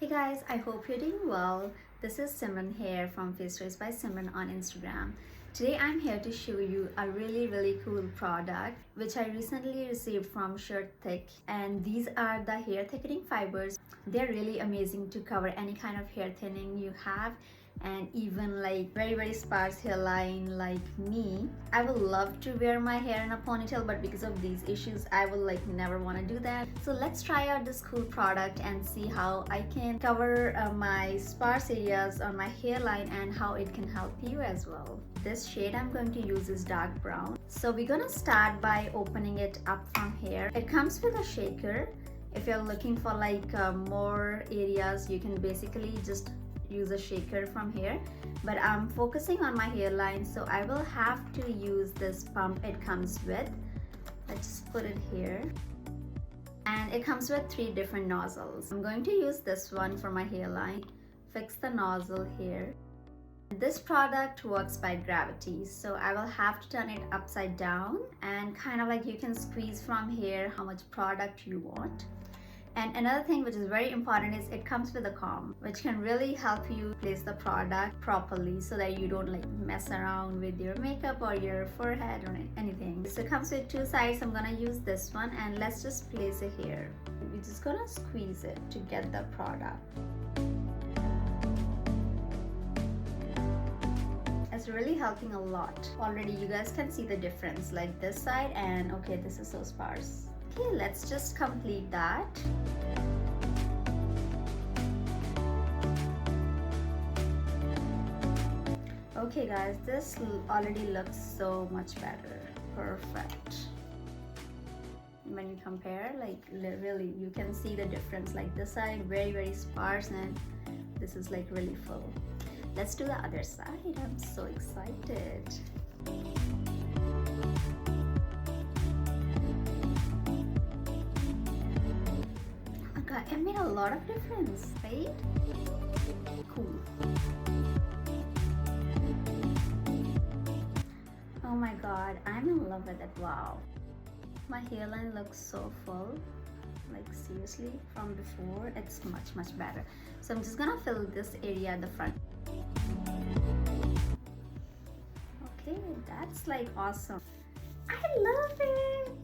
Hey guys, I hope you're doing well. This is Simran here from Face Race by Simran on Instagram. Today I'm here to show you a really cool product which I recently received from SureThik, and these are the hair thickening fibers. They're really amazing to cover any kind of hair thinning you have, and even like very sparse hairline like me. I would love to wear my hair in a ponytail, but because of these issues I will like never want to do that. So let's try out this cool product and see how I can cover my sparse areas on my hairline and how it can help you as well. This shade I'm going to use is dark brown. So we're gonna start by opening it up from here. It comes with a shaker. If you're looking for like more areas, you can basically just use a shaker from here, but I'm focusing on my hairline, so I will have to use this pump it comes with. Let's just put it here, and it comes with 3 different nozzles. I'm going to use this one for my hairline. Fix the nozzle here. This product works by gravity, so I will have to turn it upside down, and kind of like you can squeeze from here how much product you want. And another thing which is very important is it comes with a comb, which can really help you place the product properly so that you don't like mess around with your makeup or your forehead or anything. So it comes with 2 sides. I'm gonna use this one, and let's just place it here. We're just gonna squeeze it to get the product. It's really helping a lot. Already you guys can see the difference, like this side, and okay, this is so sparse. Okay, let's just complete that. Okay guys, this already looks so much better. Perfect. When you compare, like really you can see the difference. Like this side very sparse, and this is like really full. Let's do the other side. I'm so excited. It made a lot of difference, right? Cool. Oh my god, I'm in love with it. Wow. My hairline looks so full. Like seriously, from before it's much better. So I'm just gonna fill this area at the front. Okay, that's like awesome. I love it.